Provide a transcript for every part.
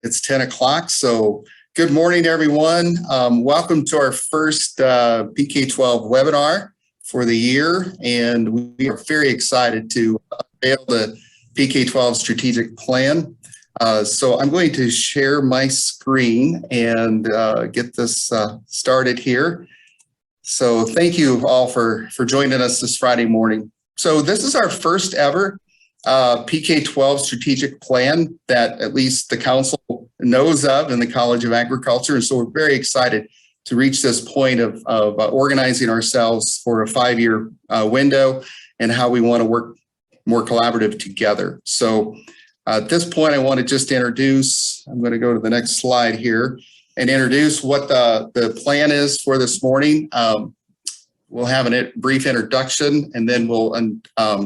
It's 10 o'clock, so good morning, everyone. Welcome to our first PK-12 webinar for the year, and we are very excited to unveil the PK-12 strategic plan. So I'm going to share my screen and get this started here. So thank you all for joining us this Friday morning. So this is our first ever PK-12 strategic plan that at least the council knows of in the College of Agriculture. And so we're very excited to reach this point of organizing ourselves for a 5-year window and how we want to work more collaborative together. So at this point, I want to just introduce, I'm going to go to the next slide here and introduce what the plan is for this morning. We'll have a brief introduction, and then we'll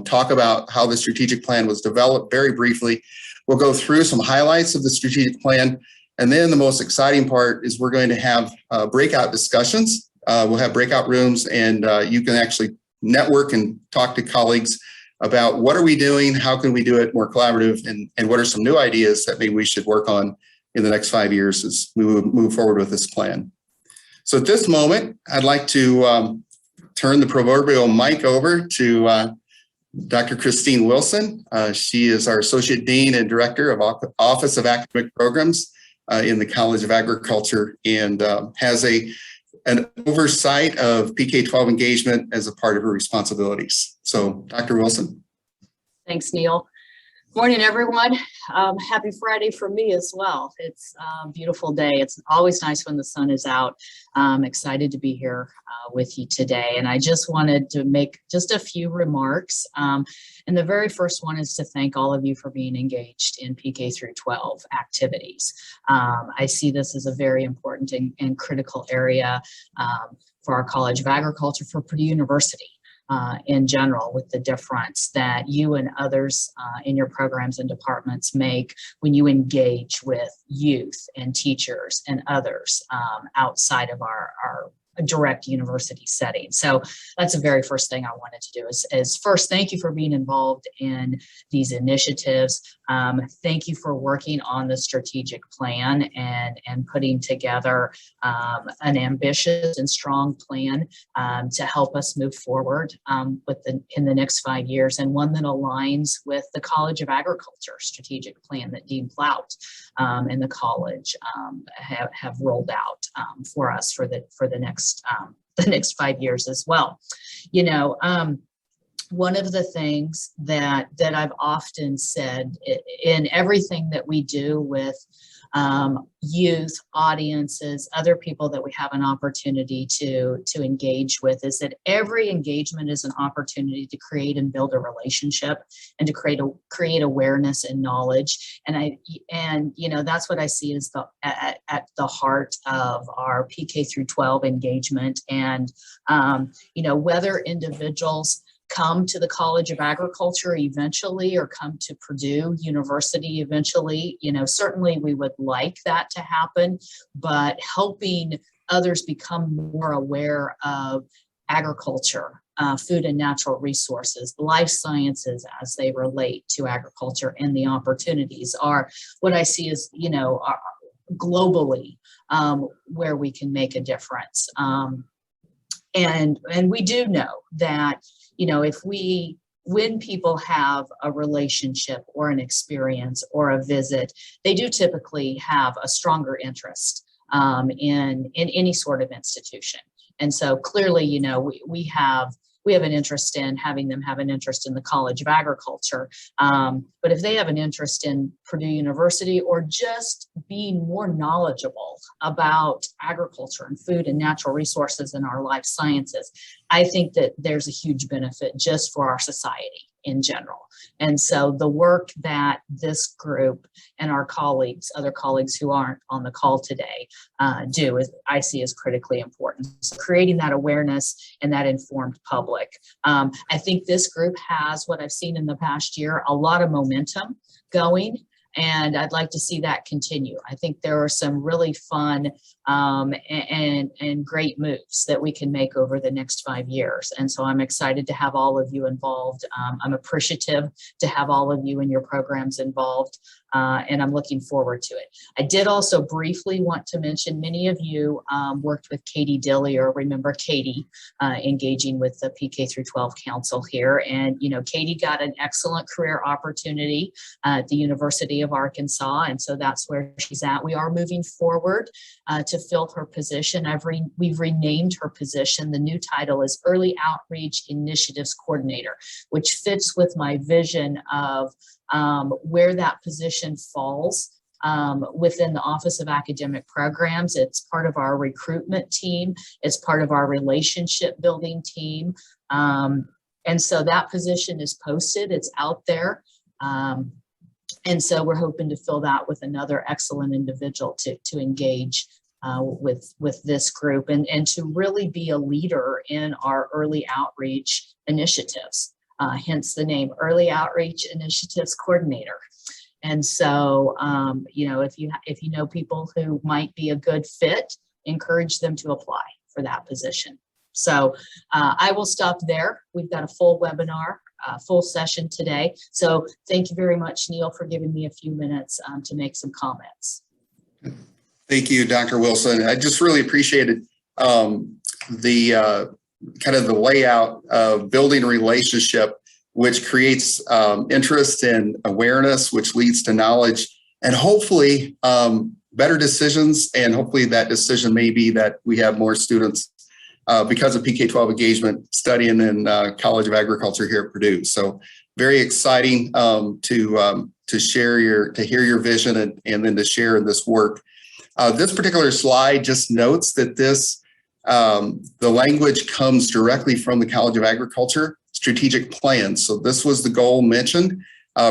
talk about how the strategic plan was developed very briefly. We'll go through some highlights of the strategic plan, and then the most exciting part is we're going to have breakout discussions. We'll have breakout rooms, and you can actually network and talk to colleagues about what are we doing, how can we do it more collaborative, and what are some new ideas that maybe we should work on in the next 5 years as we move forward with this plan. So at this moment, I'd like to turn the proverbial mic over to Dr. Christine Wilson. She is our Associate Dean and Director of Office of Academic Programs in the College of Agriculture, and has an oversight of PK-12 engagement as a part of her responsibilities. So Dr. Wilson. Thanks, Neil. Morning, everyone. Happy Friday for me as well. It's a beautiful day. It's always nice when the sun is out. I'm excited to be here with you today. And I just wanted to make just a few remarks. And the very first one is to thank all of you for being engaged in PK through 12 activities. I see this as a very important and critical area for our College of Agriculture, for Purdue University. In general, with the difference that you and others in your programs and departments make when you engage with youth and teachers and others outside of our direct university setting. So that's the very first thing I wanted to do is first, thank you for being involved in these initiatives. Thank you for working on the strategic plan and putting together an ambitious and strong plan to help us move forward in the next 5 years, and one that aligns with the College of Agriculture strategic plan that Dean Plout and the college have rolled out for us for the next 5 years as well. You know, one of the things that I've often said in everything that we do with youth, audiences, other people that we have an opportunity to engage with is that every engagement is an opportunity to create and build a relationship and to create awareness and knowledge. And you know, that's what I see as at the heart of our PK through 12 engagement. And you know, whether individuals come to the College of Agriculture eventually or come to Purdue University eventually, you know, certainly we would like that to happen, but helping others become more aware of agriculture, food and natural resources, life sciences as they relate to agriculture, and the opportunities are what I see as, you know, globally where we can make a difference. And we do know that, you know, when people have a relationship or an experience or a visit, they do typically have a stronger interest in any sort of institution. And so clearly, you know, we have an interest in having them have an interest in the College of Agriculture. But if they have an interest in Purdue University or just being more knowledgeable about agriculture and food and natural resources and our life sciences, I think that there's a huge benefit just for our society in general. And so the work that this group and our colleagues, other colleagues who aren't on the call today, do is I see as critically important. So creating that awareness and that informed public. I think this group has, what I've seen in the past year, a lot of momentum going. And I'd like to see that continue. I think there are some really fun and great moves that we can make over the next 5 years. And so I'm excited to have all of you involved. I'm appreciative to have all of you in your programs involved. and I'm looking forward to it. I did also briefly want to mention many of you worked with Katie Dillier. Remember Katie engaging with the PK through 12 Council here. And, you know, Katie got an excellent career opportunity at the University of Arkansas. And so that's where she's at. We are moving forward to fill her position. We've renamed her position. The new title is Early Outreach Initiatives Coordinator, which fits with my vision of where that position falls within the Office of Academic Programs. It's part of our recruitment team. It's part of our relationship building team. And so that position is posted, it's out there. And so we're hoping to fill that with another excellent individual to engage with this group and to really be a leader in our early outreach initiatives. Hence the name Early Outreach Initiatives Coordinator. And so, you know, if you know people who might be a good fit, encourage them to apply for that position. So I will stop there. We've got a full webinar, full session today. So thank you very much, Neil, for giving me a few minutes to make some comments. Thank you, Dr. Wilson. I just really appreciated the kind of the layout of building a relationship, which creates interest and awareness, which leads to knowledge and hopefully better decisions. And hopefully that decision may be that we have more students because of PK-12 engagement studying in College of Agriculture here at Purdue. So very exciting to hear your vision and then to share in this work. This particular slide just notes that the language comes directly from the College of Agriculture strategic plan. So this was the goal mentioned,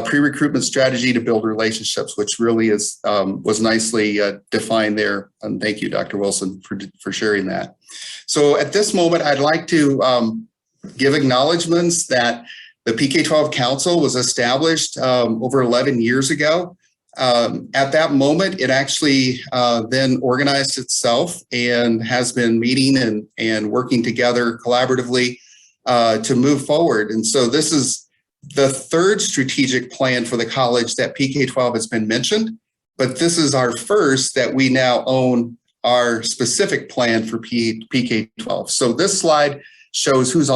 pre-recruitment strategy to build relationships, which really was nicely defined there. And thank you, Dr. Wilson, for sharing that. So at this moment, I'd like to give acknowledgements that the PK-12 Council was established over 11 years ago. At that moment, it actually then organized itself and has been meeting and working together collaboratively to move forward. And so this is the third strategic plan for the college that PK-12 has been mentioned, but this is our first that we now own our specific plan for PK-12. So this slide shows who was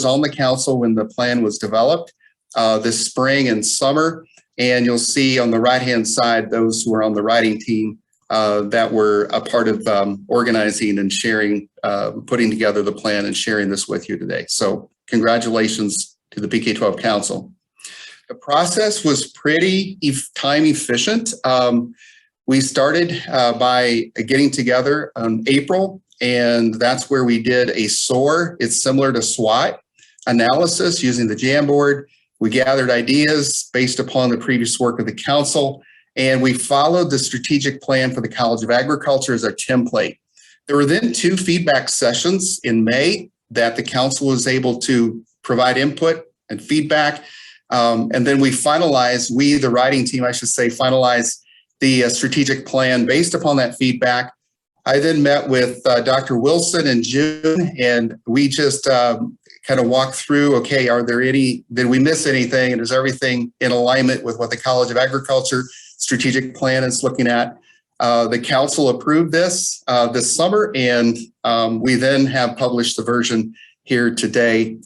on the council when the plan was developed this spring and summer. And you'll see on the right-hand side, those who are on the writing team that were a part of organizing and sharing, putting together the plan and sharing this with you today. So congratulations to the PK-12 Council. The process was pretty time efficient. We started by getting together in April, and that's where we did a SOAR. It's similar to SWOT analysis using the Jamboard. We gathered ideas based upon the previous work of the council, and we followed the strategic plan for the College of Agriculture as our template. There were then 2 feedback sessions in May that the council was able to provide input and feedback. And then we finalized, the writing team, I should say, finalized the strategic plan based upon that feedback. I then met with Dr. Wilson in June, and we just kind of walk through, okay, did we miss anything? And is everything in alignment with what the College of Agriculture strategic plan is looking at? The council approved this summer, and we then have published the version here today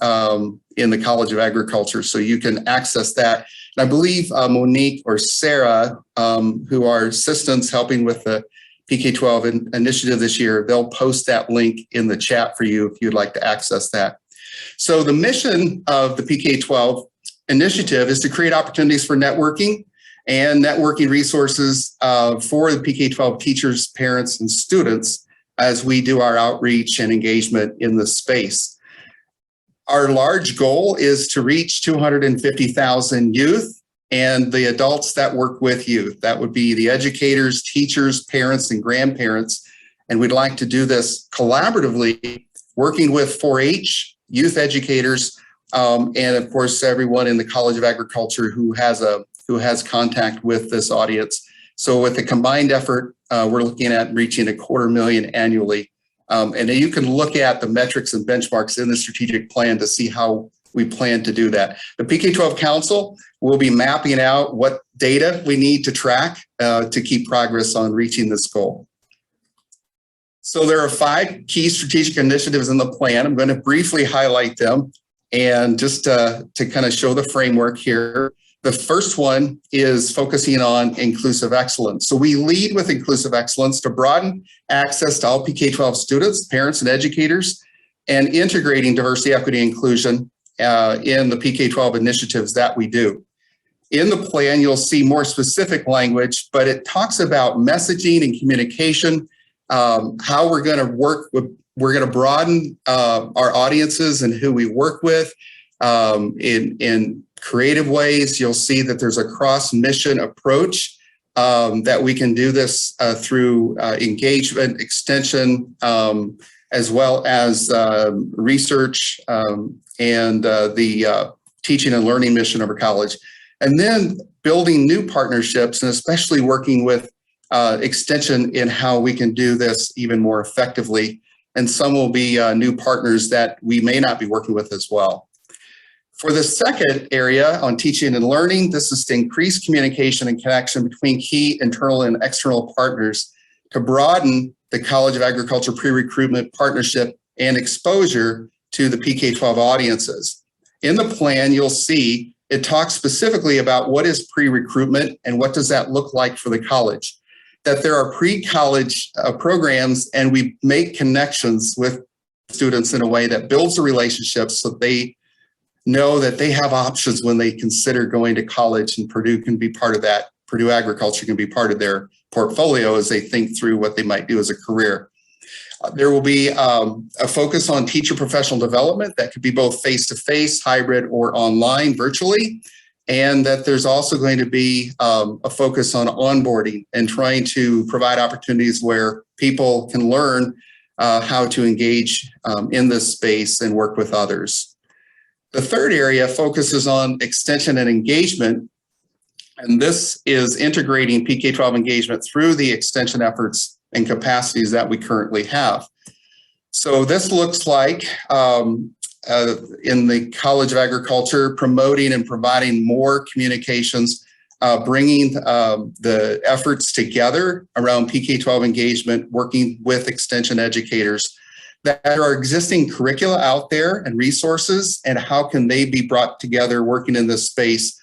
in the College of Agriculture. So you can access that. And I believe Monique or Sarah, who are assistants helping with the PK-12 initiative this year, they'll post that link in the chat for you if you'd like to access that. So the mission of the PK-12 initiative is to create opportunities for networking and networking resources for the PK-12 teachers, parents, and students as we do our outreach and engagement in this space. Our large goal is to reach 250,000 youth and the adults that work with youth. That would be the educators, teachers, parents, and grandparents. And we'd like to do this collaboratively, working with 4-H, youth educators, and of course, everyone in the College of Agriculture who has contact with this audience. So with the combined effort, we're looking at reaching 250,000 annually. And you can look at the metrics and benchmarks in the strategic plan to see how we plan to do that. The PK-12 Council will be mapping out what data we need to track to keep progress on reaching this goal. So there are 5 key strategic initiatives in the plan. I'm going to briefly highlight them and just to kind of show the framework here. The first one is focusing on inclusive excellence. So we lead with inclusive excellence to broaden access to all PK-12 students, parents, and educators, and integrating diversity, equity, and inclusion in the PK-12 initiatives that we do. In the plan, you'll see more specific language, but it talks about messaging and communication, how we're going to work with, we're going to broaden our audiences and who we work with in creative ways. You'll see that there's a cross-mission approach that we can do this through engagement, extension, as well as research and the teaching and learning mission of our college. And then building new partnerships, and especially working with extension in how we can do this even more effectively. And some will be new partners that we may not be working with as well. For the second area on teaching and learning, this is to increase communication and connection between key internal and external partners to broaden the College of Agriculture pre-recruitment partnership and exposure to the PK-12 audiences. In the plan, you'll see it talks specifically about what is pre-recruitment and what does that look like for the college. That there are pre-college programs and we make connections with students in a way that builds the relationships so they know that they have options when they consider going to college, and Purdue can be part of that. Purdue Agriculture can be part of their portfolio as they think through what they might do as a career. There will be a focus on teacher professional development that could be both face-to-face, hybrid, or online, virtually. And that there's also going to be a focus on onboarding and trying to provide opportunities where people can learn how to engage in this space and work with others. The third area focuses on extension and engagement. And this is integrating PK-12 engagement through the extension efforts and capacities that we currently have. So this looks like in the College of Agriculture, promoting and providing more communications, bringing the efforts together around PK-12 engagement, working with extension educators. That there are existing curricula out there and resources, and how can they be brought together working in this space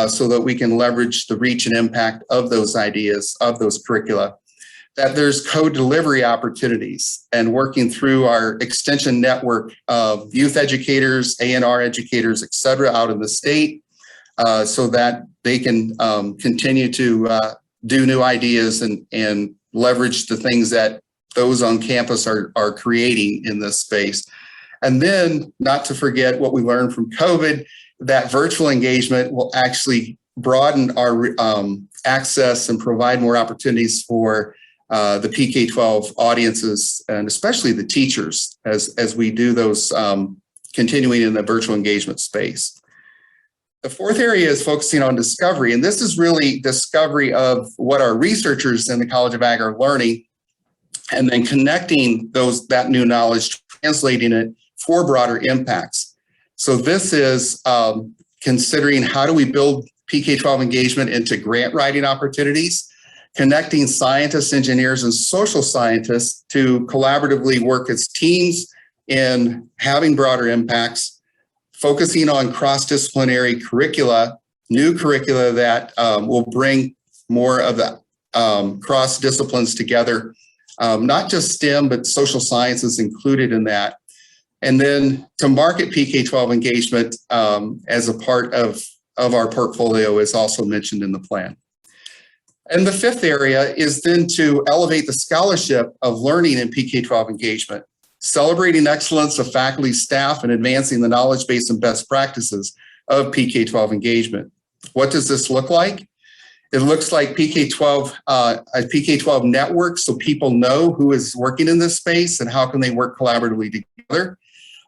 so that we can leverage the reach and impact of those ideas, of those curricula. That there's co-delivery opportunities and working through our extension network of youth educators, A&R educators, et cetera, out in the state so that they can continue to do new ideas and leverage the things that those on campus are creating in this space. And then not to forget what we learned from COVID, that virtual engagement will actually broaden our access and provide more opportunities for the PK-12 audiences, and especially the teachers as we do those continuing in the virtual engagement space. The fourth area is focusing on discovery, and this is really discovery of what our researchers in the College of Ag are learning, and then connecting that new knowledge, translating it for broader impacts. So this is considering how do we build PK-12 engagement into grant writing opportunities, connecting scientists, engineers, and social scientists to collaboratively work as teams in having broader impacts, focusing on cross-disciplinary curricula, new curricula that will bring more of the cross disciplines together, not just STEM, but social sciences included in that. And then to market PK-12 engagement as a part of our portfolio is also mentioned in the plan. And the fifth area is then to elevate the scholarship of learning in PK-12 engagement, celebrating excellence of faculty, staff, and advancing the knowledge base and best practices of PK-12 engagement. What does this look like? It looks like a PK-12 network, so people know who is working in this space and how can they work collaboratively together.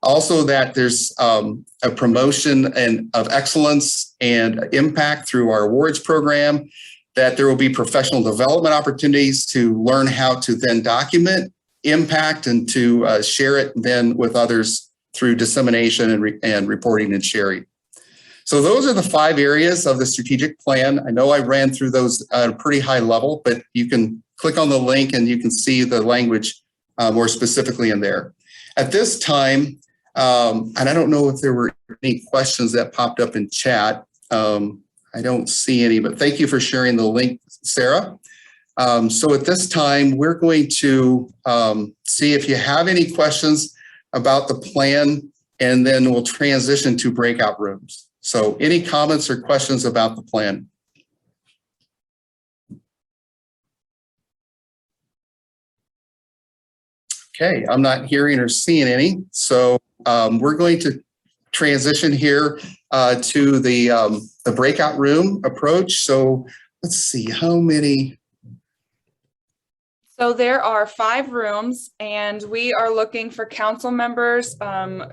Also that there's a promotion of excellence and impact through our awards program, that there will be professional development opportunities to learn how to then document impact and to share it then with others through dissemination and reporting and sharing. So those are the 5 areas of the strategic plan. I know I ran through those at a pretty high level, but you can click on the link and you can see the language more specifically in there. At this time, and I don't know if there were any questions that popped up in chat. I don't see any, but thank you for sharing the link, Sarah. So at this time, we're going to see if you have any questions about the plan, and then we'll transition to breakout rooms. So any comments or questions about the plan? Okay, I'm not hearing or seeing any. So we're going to transition here to the breakout room approach. So let's see how many. So there are 5 rooms, and we are looking for council members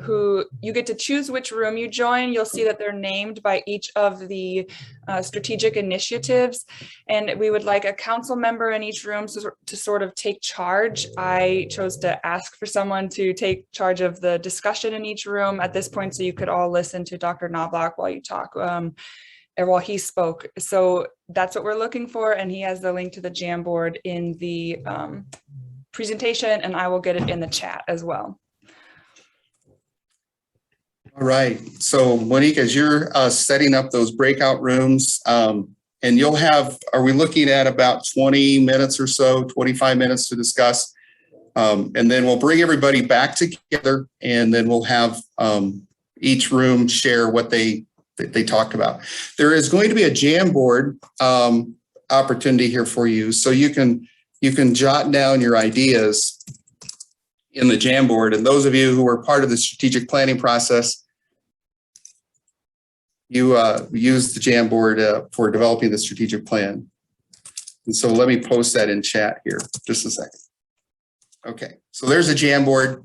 who you get to choose which room you join. You'll see that they're named by each of the strategic initiatives, and we would like a council member in each room to sort of take charge. I chose to ask for someone to take charge of the discussion in each room at this point, so you could all listen to Dr. Knobloch while you talk. Or while he spoke. So that's what we're looking for. And he has the link to the Jamboard in the presentation, and I will get it in the chat as well. All right. So Monique, as you're setting up those breakout rooms, and you'll have, are we looking at about 20 minutes or so, 25 minutes to discuss? And then we'll bring everybody back together, and then we'll have each room share what they talked about. There is going to be a Jamboard opportunity here for you, so you can jot down your ideas in the Jamboard. And those of you who are part of the strategic planning process, you use the Jamboard for developing the strategic plan. And so let me post that in chat here, just a second. Okay, so there's a Jamboard.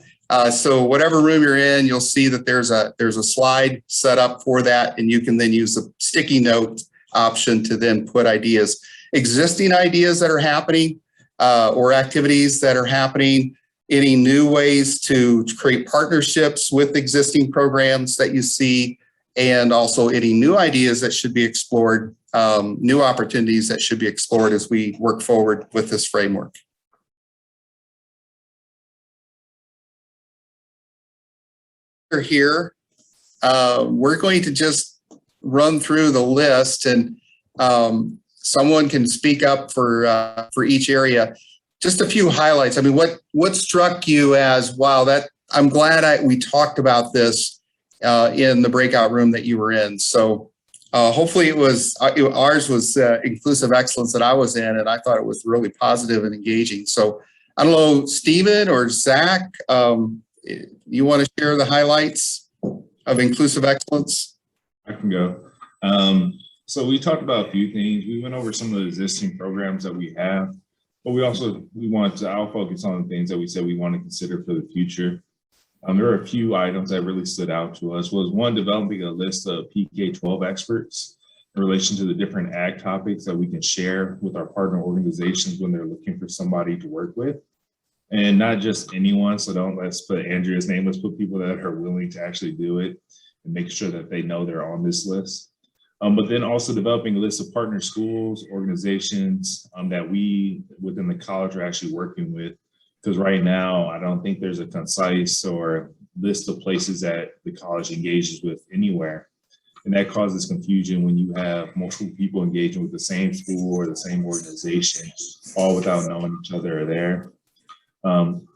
So whatever room you're in, you'll see that there's a slide set up for that, and you can then use the sticky note option to then put ideas, existing ideas that are happening, or activities that are happening, any new ways to create partnerships with existing programs that you see, and also any new ideas that should be explored, new opportunities that should be explored as we work forward with this framework. Here, we're going to just run through the list, and someone can speak up for each area. Just a few highlights. I mean, what struck you as, wow, that I'm glad we talked about this in the breakout room that you were in. So hopefully it was ours was inclusive excellence that I was in, and I thought it was really positive and engaging. So I don't know, Stephen or Zach. You want to share the highlights of inclusive excellence? I can go. So we talked about a few things. We went over some of the existing programs that we have, but I'll focus on the things that we said we want to consider for the future. There are a few items that really stood out to us. Was one, developing a list of PK-12 experts in relation to the different ag topics that we can share with our partner organizations when they're looking for somebody to work with. And not just anyone, so let's put Andrea's name, let's put people that are willing to actually do it and make sure that they know they're on this list. But then also developing a list of partner schools, organizations that we within the college are actually working with. Because right now, I don't think there's a concise or list of places that the college engages with anywhere. And that causes confusion when you have multiple people engaging with the same school or the same organization, all without knowing each other are there.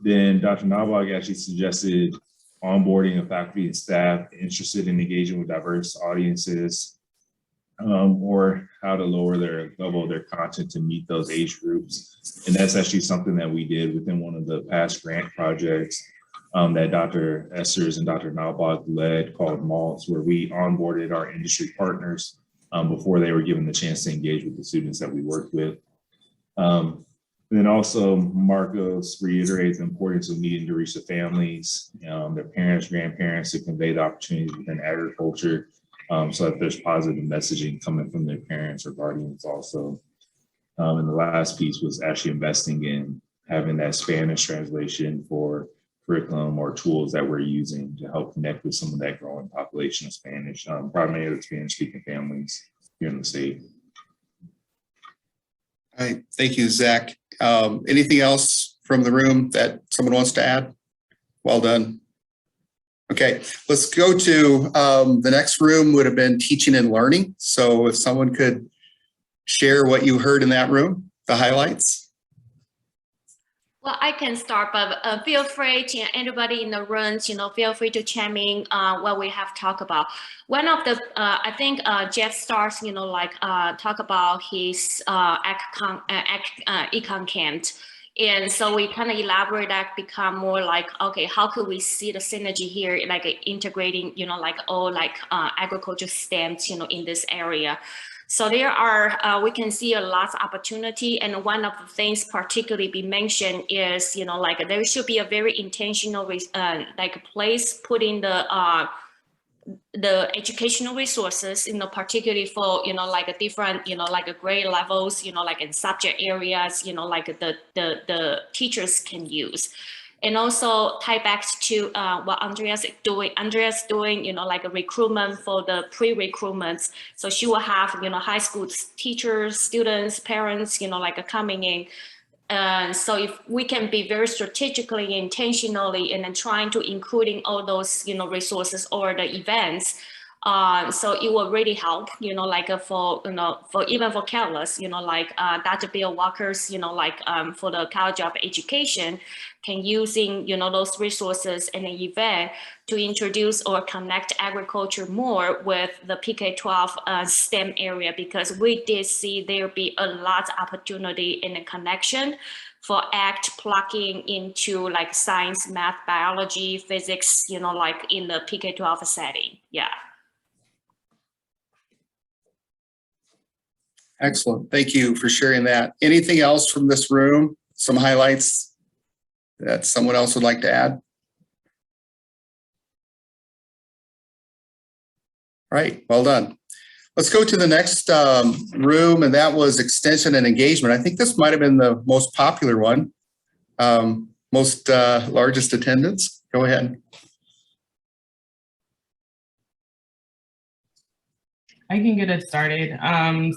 Then Dr. Knobloch actually suggested onboarding of faculty and staff interested in engaging with diverse audiences, or how to lower their level of their content to meet those age groups. And that's actually something that we did within one of the past grant projects that Dr. Essers and Dr. Knobloch led, called MALTS, where we onboarded our industry partners before they were given the chance to engage with the students that we worked with. And then also Marcos reiterates the importance of needing to reach the families, their parents, grandparents, to convey the opportunities within agriculture, so that there's positive messaging coming from their parents or guardians also. And the last piece was actually investing in having that Spanish translation for curriculum or tools that we're using to help connect with some of that growing population of Spanish, primarily the Spanish-speaking families here in the state. All right, thank you, Zach. Anything else from the room that someone wants to add? Well done. Okay, let's go to the next room would have been teaching and learning. So if someone could share what you heard in that room, the highlights. Well, I can start, but feel free to anybody in the rooms, feel free to chime in what we have talked about. One of the, I think Jeff starts, talk about his econ camp. And so we kind of elaborate that, become more like, okay, how could we see the synergy here, like integrating, agriculture stems, in this area. So there are, we can see a lot of opportunity. And one of the things particularly be mentioned is, there should be a very intentional, place putting the educational resources, particularly for, different, grade levels, in subject areas, the teachers can use. And also tie back to what Andrea's doing. Andrea's doing, a recruitment for the pre-recruitments. So she will have, high school teachers, students, parents, coming in. So if we can be very strategically, intentionally, and then trying to including all those, resources or the events, so it will really help, for even for Catalyst, Dr. Bill Walker's, for the College of Education, can using, those resources in an event to introduce or connect agriculture more with the PK-12 STEM area, because we did see there be a lot of opportunity in the connection for ACT plugging into science, math, biology, physics, in the PK-12 setting. Yeah. Excellent. Thank you for sharing that. Anything else from this room? Some highlights that someone else would like to add? All right, well done. Let's go to the next room, and that was extension and engagement. I think this might have been the most popular one, most largest attendance. Go ahead. I can get us started.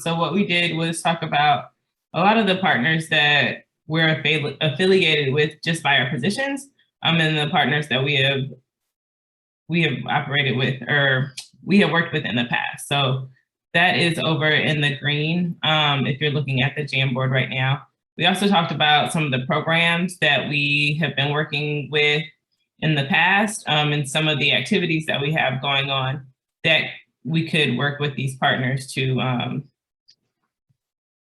So what we did was talk about a lot of the partners that we're affiliated with just by our positions, and the partners that we have operated with or we have worked with in the past. So that is over in the green if you're looking at the Jamboard right now. We also talked about some of the programs that we have been working with in the past and some of the activities that we have going on that we could work with these partners to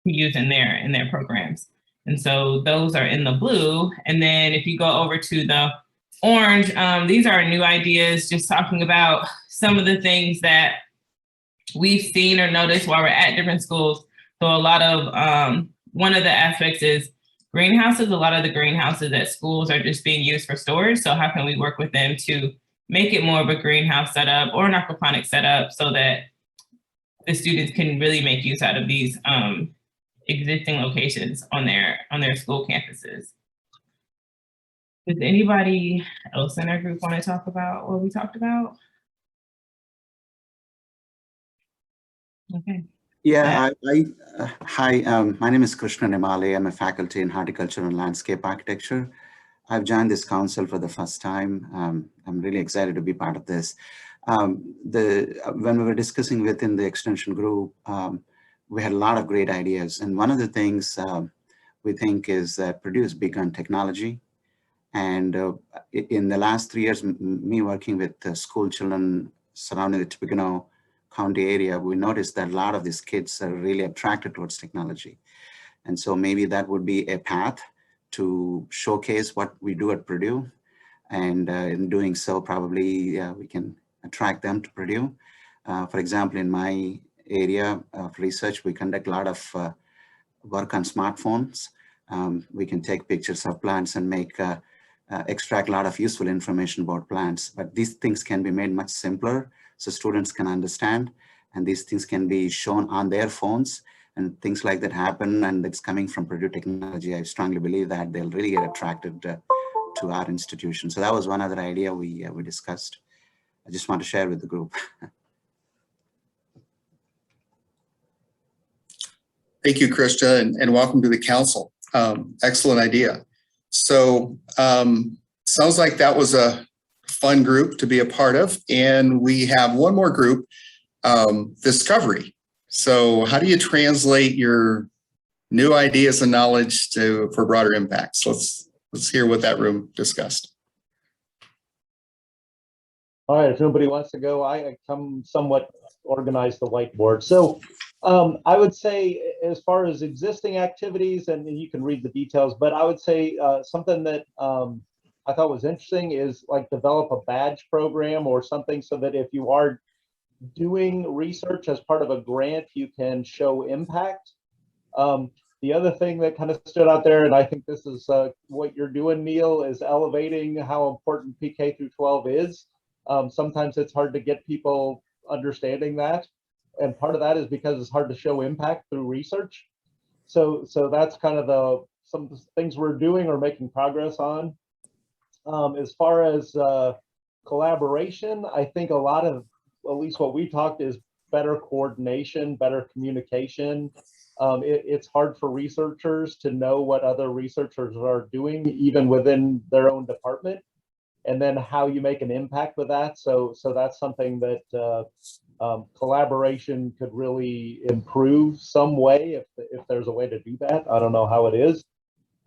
use in their programs. And so those are in the blue. And then if you go over to the orange, these are new ideas, just talking about some of the things that we've seen or noticed while we're at different schools. So a lot of, one of the aspects is greenhouses. A lot of the greenhouses at schools are just being used for storage. So how can we work with them to make it more of a greenhouse setup or an aquaponic setup so that the students can really make use out of these existing locations on their school campuses. Does anybody else in our group want to talk about what we talked about? Okay. Yeah, hi, my name is Krishna Nimale. I'm a faculty in horticulture and landscape architecture. I've joined this council for the first time. I'm really excited to be part of this. When we were discussing within the extension group, we had a lot of great ideas. And one of the things we think is that Purdue is big on technology. And in the last 3 years, me working with school children surrounding the Tippecanoe County area, we noticed that a lot of these kids are really attracted towards technology. And so maybe that would be a path to showcase what we do at Purdue. And in doing so, probably we can attract them to Purdue. For example, in my area of research, we conduct a lot of work on smartphones. We can take pictures of plants and extract a lot of useful information about plants. But these things can be made much simpler so students can understand. And these things can be shown on their phones. And things like that happen, and it's coming from Purdue technology. I strongly believe that they'll really get attracted to our institution. So that was one other idea we discussed. I just want to share with the group. Thank you, Krishna, and welcome to the council. Excellent idea. So sounds like that was a fun group to be a part of. And we have one more group, Discovery. So how do you translate your new ideas and knowledge for broader impacts? Let's hear what that room discussed. All right, if nobody wants to go, I come somewhat organize the whiteboard. So I would say as far as existing activities, and you can read the details, but I would say something that I thought was interesting is like develop a badge program or something so that if you are doing research as part of a grant, you can show impact. The other thing that kind of stood out there, and I think this is what you're doing, Neil, is elevating how important PK through 12 is. Sometimes it's hard to get people understanding that. And part of that is because it's hard to show impact through research. So that's kind of some things we're doing or making progress on. As far as collaboration, I think a lot of, at least what we talked is better coordination, better communication. It's hard for researchers to know what other researchers are doing, even within their own department, and then how you make an impact with that. So that's something that collaboration could really improve some way if there's a way to do that. I don't know how it is.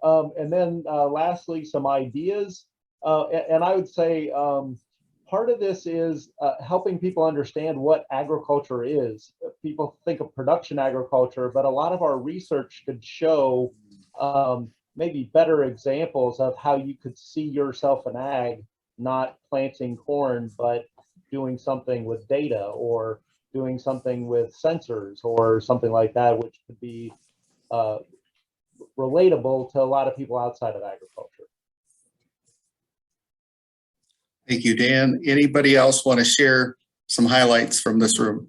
And then lastly, some ideas. And I would say part of this is helping people understand what agriculture is. People think of production agriculture, but a lot of our research could show maybe better examples of how you could see yourself in ag, not planting corn, but doing something with data or doing something with sensors or something like that, which could be relatable to a lot of people outside of agriculture. Thank you, Dan. Anybody else want to share some highlights from this room?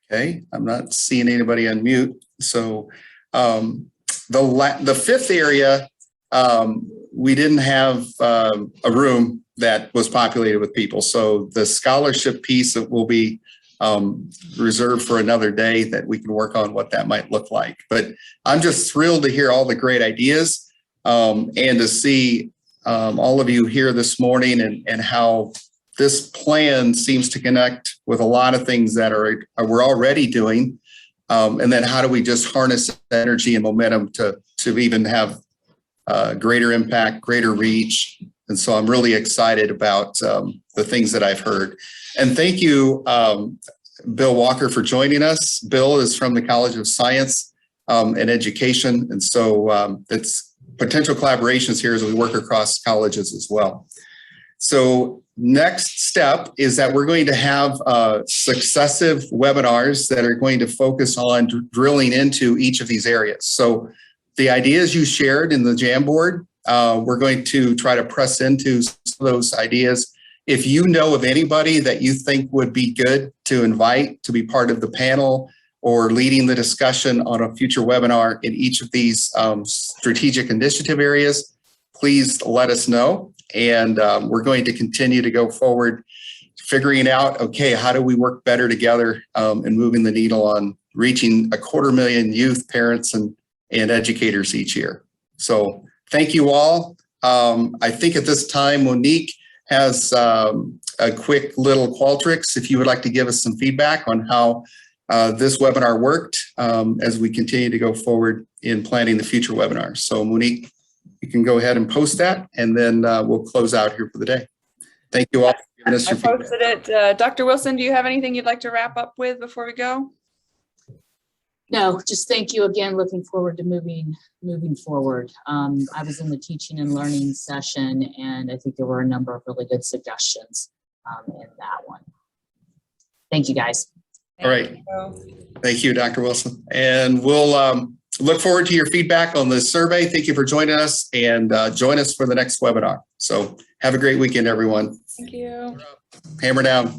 Okay, I'm not seeing anybody unmute. So the fifth area, we didn't have a room that was populated with people. So the scholarship piece will be reserved for another day that we can work on what that might look like. But I'm just thrilled to hear all the great ideas and to see all of you here this morning and how this plan seems to connect with a lot of things that we're already doing. And then how do we just harness energy and momentum to even have greater impact, greater reach. And so I'm really excited about the things that I've heard. And thank you, Bill Walker, for joining us. Bill is from the College of Science and Education. And so it's potential collaborations here as we work across colleges as well. So next step is that we're going to have successive webinars that are going to focus on drilling into each of these areas. So the ideas you shared in the Jamboard, we're going to try to press into some of those ideas. If you know of anybody that you think would be good to invite to be part of the panel or leading the discussion on a future webinar in each of these strategic initiative areas, please let us know. And we're going to continue to go forward, figuring out, okay, how do we work better together and moving the needle on reaching 250,000 youth, parents, and educators each year. So thank you all. I think at this time, Monique has a quick little Qualtrics, if you would like to give us some feedback on how this webinar worked as we continue to go forward in planning the future webinars. So Monique, you can go ahead and post that, and then we'll close out here for the day. Thank you all for giving us your feedback. I posted it. Dr. Wilson, do you have anything you'd like to wrap up with before we go? No, just thank you again. Looking forward to moving forward. I was in the teaching and learning session, and I think there were a number of really good suggestions in that one. Thank you, guys. All right. Thank you, Dr. Wilson. And we'll look forward to your feedback on this survey. Thank you for joining us, and join us for the next webinar. So have a great weekend, everyone. Thank you. Hammer down.